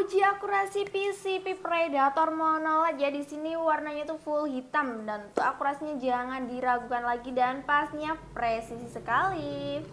Uji akurasi PCP Predator monoled ya, di sini warnanya tuh full hitam dan untuk akurasinya jangan diragukan lagi dan pastinya presisi sekali.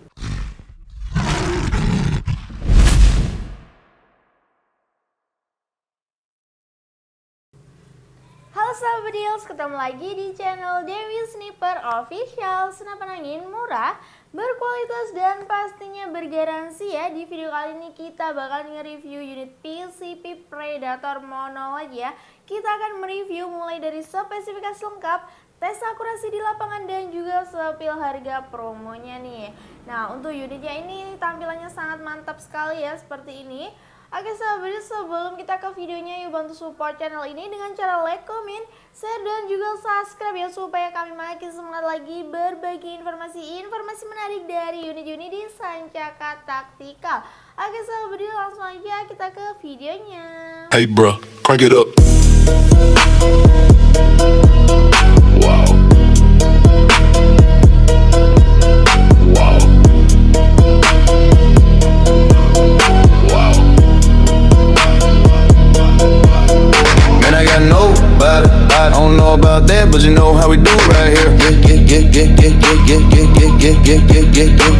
Halo sahabat deals, ketemu lagi di channel Dewi Sniper Official. Senapan angin murah, berkualitas dan pastinya bergaransi ya. Di video kali ini kita bakal nge-review unit PCP Predator monoled ya. Kita akan mereview mulai dari spesifikasi lengkap, tes akurasi di lapangan dan juga sepil harga promonya nih. Nah, untuk unitnya ini tampilannya sangat mantap sekali ya, seperti ini. Oke sahabat, sebelum kita ke videonya, yuk bantu support channel ini dengan cara like, komen, share, dan juga subscribe ya, supaya kami makin semangat lagi berbagi informasi menarik dari unit-unit di Sancaka Taktikal. Oke sahabat, langsung aja kita ke videonya. Hey bro, crank it up. Wow. Wow. Wow. Man, I got nobody. I don't know about that, but you know how we do right here.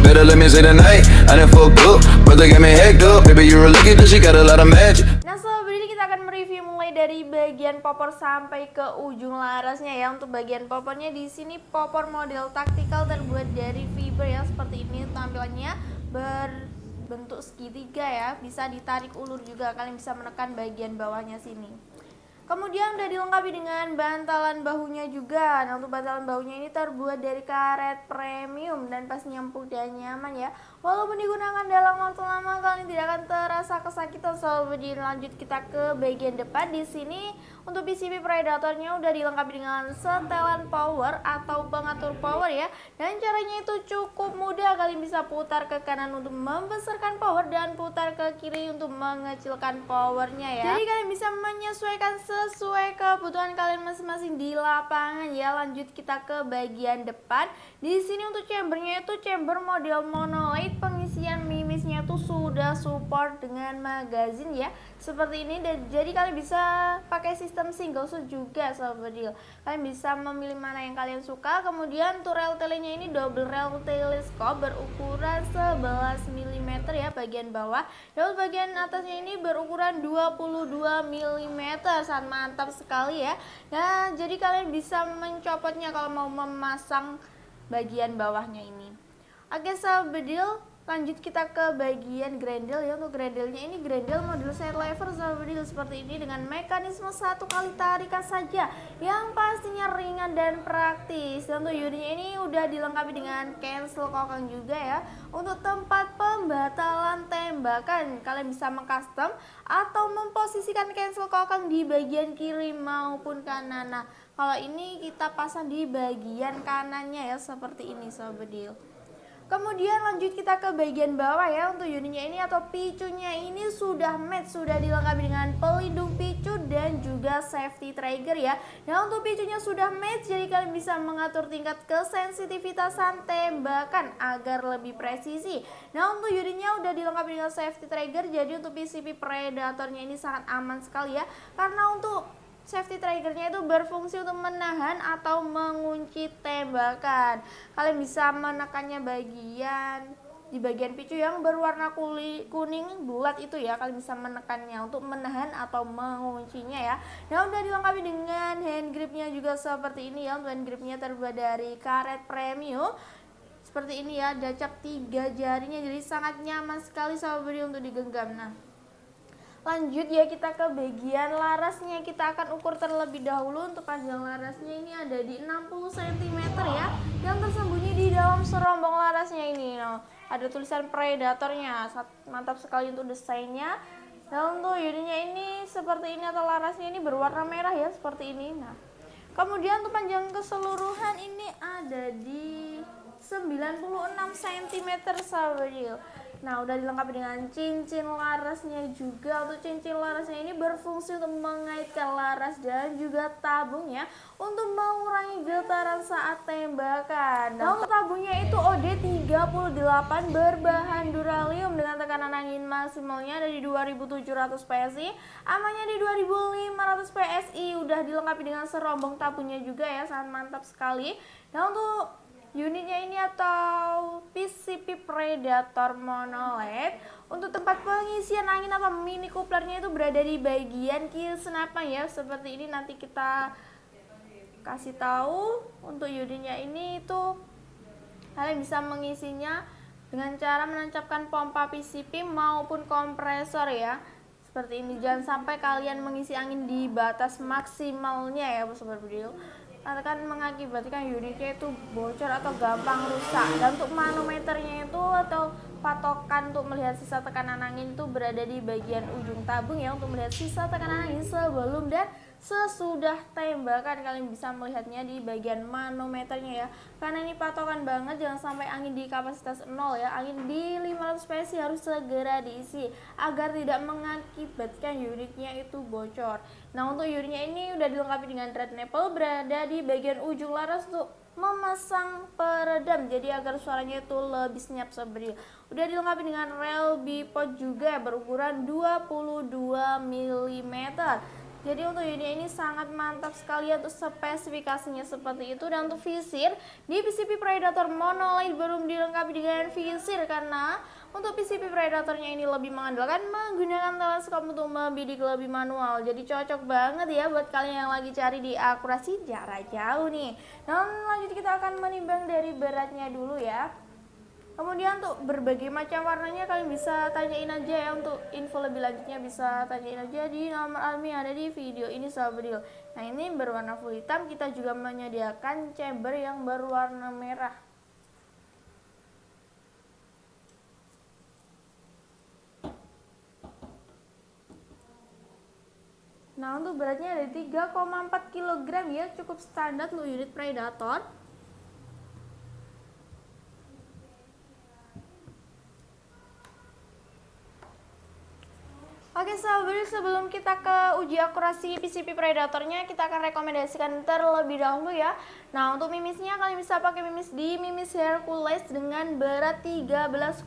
Better let me say tonight. I done fucked up, but they got me hacked up. Baby, you're a lucky that she got a lot of magic. Nah sahabat, ini kita akan mereview mulai dari bagian popor sampai ke ujung larasnya ya. Untuk bagian popornya di sini popor model taktikal terbuat dari fiber ya, seperti ini tampilannya berbentuk segitiga ya. Bisa ditarik ulur juga, kalian bisa menekan bagian bawahnya sini. Kemudian udah dilengkapi dengan bantalan bahunya juga. Nah, untuk bantalan bahunya ini terbuat dari karet premium dan pastinya empuk dan nyaman ya. Walaupun digunakan dalam waktu lama, kalian tidak akan terasa kesakitan. Soalnya lanjut kita ke bagian depan. Di sini untuk PCP Predatornya udah dilengkapi dengan setelan power atau pengatur power ya. Dan caranya itu cukup mudah, kalian bisa putar ke kanan untuk membesarkan power dan putar ke kiri untuk mengecilkan powernya ya. Jadi kalian bisa menyesuaikan sesuai kebutuhan kalian masing-masing di lapangan ya. Lanjut kita ke bagian depan. Di sini untuk chambernya itu chamber model monolith, pengisian mimisnya itu sudah support dengan magazine ya, seperti ini. Dan jadi kalian bisa pakai sistem single shot juga sahabat deal. Kalian bisa memilih mana yang kalian suka. Kemudian untuk rel telenya ini double rel teleskop berukuran 11 mm ya bagian bawah. Dan bagian atasnya ini berukuran 22 mm. Sangat mantap sekali ya. Nah, jadi kalian bisa mencopotnya kalau mau memasang bagian bawahnya ini. Oke sahabat deal, lanjut kita ke bagian grendel ya. Untuk grendelnya ini grendel model side lever sahabat deal, seperti ini dengan mekanisme satu kali tarikan saja yang pastinya ringan dan praktis. Dan untuk unitnya ini udah dilengkapi dengan cancel kokang juga ya. Untuk tempat pembatalan tembakan, kalian bisa mengcustom atau memposisikan cancel kokang di bagian kiri maupun kanan. Nah, kalau ini kita pasang di bagian kanannya ya, seperti ini sahabat deal. Kemudian lanjut kita ke bagian bawah ya. Untuk unitnya ini atau picunya ini sudah match, sudah dilengkapi dengan pelindung picu dan juga safety trigger ya. Nah, untuk picunya sudah match, jadi kalian bisa mengatur tingkat kesensitivitasan tembakan agar lebih presisi. Nah, untuk unitnya udah dilengkapi dengan safety trigger, jadi untuk PCP Predatornya ini sangat aman sekali ya. Karena untuk safety triggernya itu berfungsi untuk menahan atau mengunci tembakan. Kalian bisa menekannya di bagian picu yang berwarna kuning bulat itu ya. Kalian bisa menekannya untuk menahan atau menguncinya ya. Nah, udah dilengkapi dengan hand gripnya juga seperti ini ya. Untuk hand gripnya terbuat dari karet premium seperti ini ya. Ada cap 3 jarinya, jadi sangat nyaman sekali sahabat untuk digenggam. Nah, lanjut ya kita ke bagian larasnya. Kita akan ukur terlebih dahulu. Untuk panjang larasnya ini ada di 60 cm ya, yang tersembunyi di dalam serombong larasnya ini. Nah, ada tulisan Predatornya, mantap sekali untuk desainnya. Dan untuk unitnya ini seperti ini, atau larasnya ini berwarna merah ya, seperti ini. Nah, kemudian untuk panjang keseluruhan ini ada di 96 cm sahabat. Nah, udah dilengkapi dengan cincin larasnya juga. Untuk cincin larasnya ini berfungsi untuk mengaitkan laras dan juga tabung ya, untuk mengurangi getaran saat tembakan. Nah, untuk tabungnya itu OD38 berbahan duralium dengan tekanan angin maksimalnya dari 2700 PSI, amannya di 2500 PSI. Udah dilengkapi dengan serombong tabungnya juga ya, sangat mantap sekali. Nah, untuk unitnya ini atau PCP Predator Mono LED, untuk tempat pengisian angin atau mini couplernya itu berada di bagian kiri senapan ya, seperti ini. Nanti kita kasih tahu. Untuk unitnya ini itu kalian bisa mengisinya dengan cara menancapkan pompa PCP maupun kompresor ya, seperti ini. Jangan sampai kalian mengisi angin di batas maksimalnya ya sobat video, akan mengakibatkan unitnya itu bocor atau gampang rusak. Dan untuk manometernya itu atau patokan untuk melihat sisa tekanan angin itu berada di bagian ujung tabung ya, untuk melihat sisa tekanan angin sebelum dan sesudah tembakan. Kalian bisa melihatnya di bagian manometernya ya, karena ini patokan banget. Jangan sampai angin di kapasitas 0 ya, angin di 500 PSI harus segera diisi agar tidak mengakibatkan unitnya itu bocor. Nah, untuk unitnya ini udah dilengkapi dengan red nipple berada di bagian ujung laras untuk memasang peredam, jadi agar suaranya itu lebih senyap sahabat. Udah dilengkapi dengan rel bipod juga berukuran 22 mm. Jadi untuk unit ini sangat mantap sekali untuk spesifikasinya seperti itu. Dan untuk visir di PCP Predator Mono LED belum dilengkapi dengan visir, karena untuk PCP Predatornya ini lebih mengandalkan menggunakan teleskop untuk membidik lebih manual. Jadi cocok banget ya buat kalian yang lagi cari di akurasi jarak jauh nih. Dan lanjut kita akan menimbang dari beratnya dulu ya. Kemudian untuk berbagai macam warnanya kalian bisa tanyain aja ya. Untuk info lebih lanjutnya bisa tanyain aja di nomor admin yang ada di video ini sahabat. Nah, ini berwarna full hitam. Kita juga menyediakan chamber yang berwarna merah. Nah, untuk beratnya ada 3,4 kg ya, cukup standar untuk unit Predator. Oke sahabat, sebelum kita ke uji akurasi PCP Predatornya, kita akan rekomendasikan terlebih dahulu ya. Nah, untuk mimisnya kalian bisa pakai mimis di Mimis Hercules dengan berat 13,6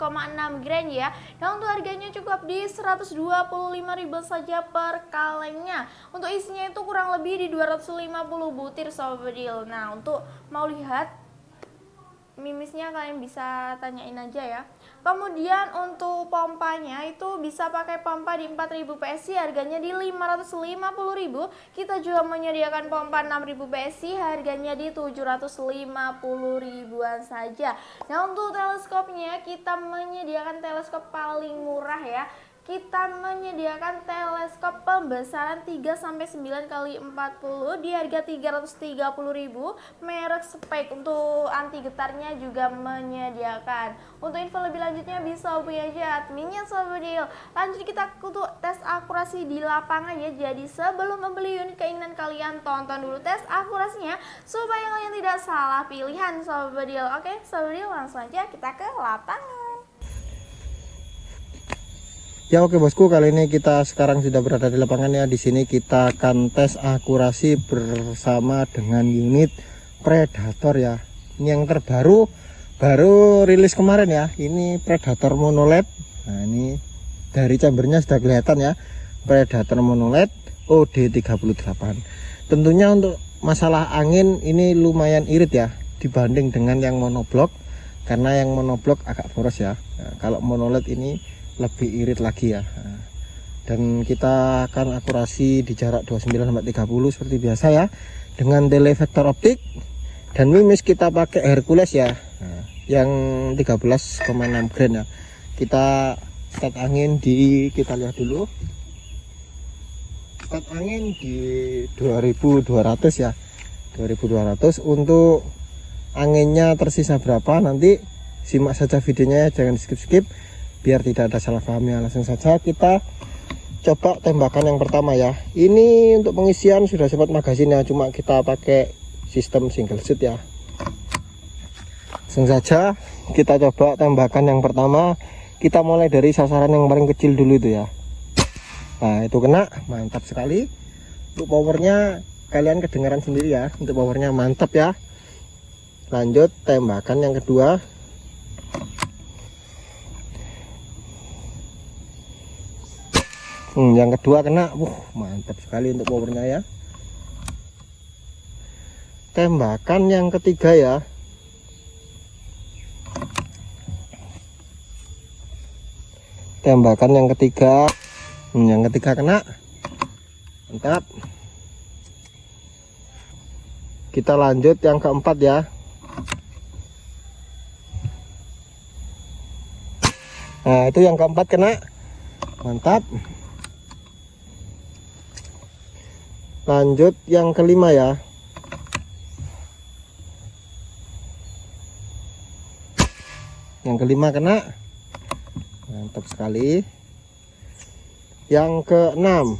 gram ya. Dan untuk harganya cukup di 125.000 saja per kalengnya. Untuk isinya itu kurang lebih di 250 butir sahabat. Nah, untuk mau lihat mimisnya kalian bisa tanyain aja ya. Kemudian untuk pompanya itu bisa pakai pompa di 4000 PSI, harganya di 550.000. Kita juga menyediakan pompa 6000 PSI, harganya di 750.000-an saja. Nah, untuk teleskopnya kita menyediakan teleskop paling murah ya. Kita menyediakan teleskop pembesaran 3-9 x 40 di harga 330.000, merek Spek. Untuk anti getarnya juga menyediakan. Untuk info lebih lanjutnya bisa hubungi aja adminnya sahabat. Lanjut kita untuk tes akurasi di lapangan ya. Jadi sebelum membeli unit keinginan kalian, tonton dulu tes akurasinya supaya kalian tidak salah pilihan sahabat. Oke sahabat, langsung aja kita ke lapangan. Ya oke bosku, kali ini kita sekarang sudah berada di lapangan ya. Di sini kita akan tes akurasi bersama dengan unit Predator ya. Ini yang terbaru, baru rilis kemarin ya. Ini Predator Mono LED. Nah, ini dari chambernya sudah kelihatan ya. Predator Mono LED OD38. Tentunya untuk masalah angin ini lumayan irit ya dibanding dengan yang monoblok, karena yang monoblok agak boros ya. Nah, kalau mono LED ini lebih irit lagi ya. Dan kita akan akurasi di jarak 29-30 seperti biasa ya, dengan televektor optik. Dan mimis kita pakai Hercules ya, yang 13,6 gram ya. Kita start angin di, kita lihat dulu, start angin di 2200 ya, 2200. Untuk anginnya tersisa berapa nanti simak saja videonya, jangan di skip biar tidak ada salah paham ya. Langsung saja kita coba tembakan yang pertama ya. Ini untuk pengisian sudah sempat magasin ya, cuma kita pakai sistem single shoot ya. Langsung saja kita coba tembakan yang pertama. Kita mulai dari sasaran yang paling kecil dulu itu ya. Nah itu kena, mantap sekali. Untuk powernya kalian kedengaran sendiri ya. Untuk powernya mantap ya. Lanjut tembakan yang kedua. Yang kedua kena, mantap sekali untuk powernya ya. Tembakan yang ketiga ya. Tembakan yang ketiga. Yang ketiga kena, mantap. Kita lanjut yang keempat ya. Nah itu yang keempat kena, mantap. Lanjut yang kelima ya. Yang kelima kena, mantap sekali. Yang keenam.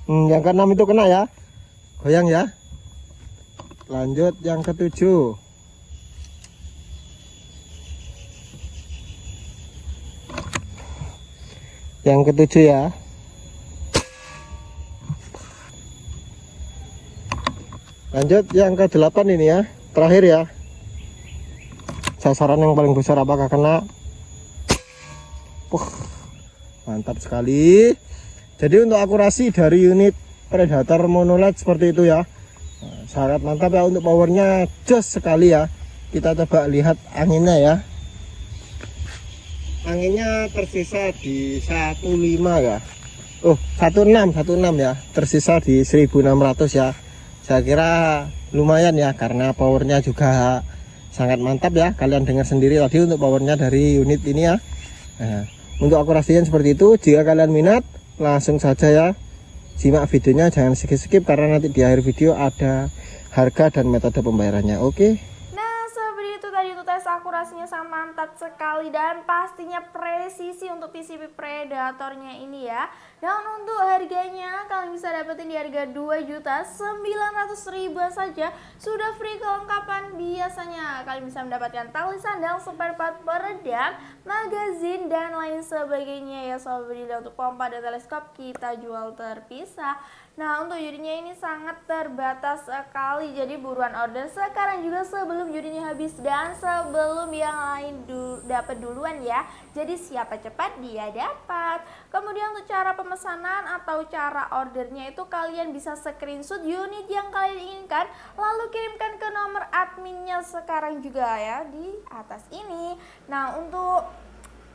Yang keenam itu kena ya. Goyang ya. Lanjut yang ketujuh. Yang ketujuh ya. Lanjut yang ke-8 ini ya. Terakhir ya. Sasaran yang paling besar apakah kena? Mantap sekali. Jadi untuk akurasi dari unit Predator monoled seperti itu ya. Sangat mantap ya, untuk powernya jos sekali ya. Kita coba lihat anginnya ya. Anginnya tersisa di 15 ya. 16 ya. Tersisa di 1600 ya. Saya kira lumayan ya, karena powernya juga sangat mantap ya. Kalian dengar sendiri tadi untuk powernya dari unit ini ya. Nah, untuk akurasinya seperti itu. Jika kalian minat, langsung saja ya simak videonya, jangan skip karena nanti di akhir video ada harga dan metode pembayarannya. Oke. Itu tadi untuk tes akurasinya sangat mantap sekali dan pastinya presisi untuk PCB Predatornya ini ya. Dan untuk harganya kalian bisa dapetin di harga 2.900.000 saja, sudah free kelengkapan. Biasanya kalian bisa mendapatkan tali sandal, spare part peredam, magazin dan lain sebagainya ya sobat Brila. Untuk pompa dan teleskop kita jual terpisah. Nah untuk jadinya ini sangat terbatas sekali, jadi buruan order sekarang juga sebelum jadinya habis dan sebelum yang lain dapat duluan ya. Jadi siapa cepat dia dapat. Kemudian untuk cara pemesanan atau cara ordernya itu kalian bisa screenshot unit yang kalian inginkan, lalu kirimkan ke nomor adminnya sekarang juga ya di atas ini. Nah untuk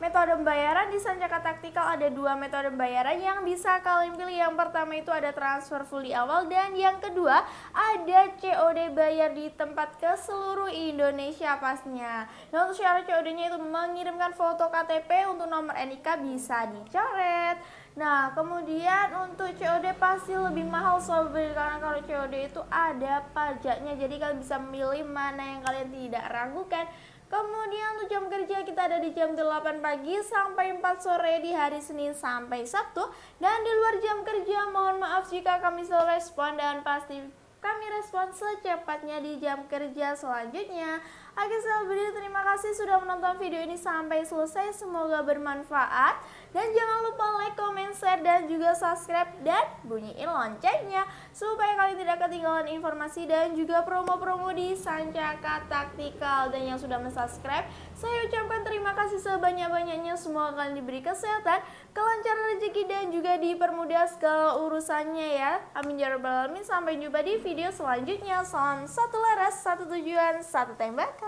metode pembayaran di Sancaka Taktikal ada dua metode pembayaran yang bisa kalian pilih. Yang pertama itu ada transfer full di awal, dan yang kedua ada COD bayar di tempat ke seluruh Indonesia pastinya. Nah untuk syarat COD-nya itu mengirimkan foto KTP, untuk nomor NIK bisa dicoret. Nah kemudian untuk COD pasti lebih mahal sobat, karena kalau COD itu ada pajaknya, jadi kalian bisa memilih mana yang kalian tidak ragukan. Kemudian untuk jam kerja kita ada di jam 8 pagi sampai 4 sore di hari Senin sampai Sabtu. Dan di luar jam kerja mohon maaf jika kami salah respon, dan pasti kami respon secepatnya di jam kerja selanjutnya. Oke sahabat, terima kasih sudah menonton video ini sampai selesai, semoga bermanfaat. Dan jangan lupa like, comment, share, dan juga subscribe dan bunyiin loncengnya supaya kalian tidak ketinggalan informasi dan juga promo-promo di Sancaka Taktikal. Dan yang sudah mensubscribe, saya ucapkan terima kasih sebanyak-banyaknya. Semoga kalian diberi kesehatan, kelancaran rezeki, dan juga dipermudah segala urusannya ya. Amin ya rabbal alamin. Sampai jumpa di video selanjutnya. Salam satu laras, satu tujuan, satu tembak.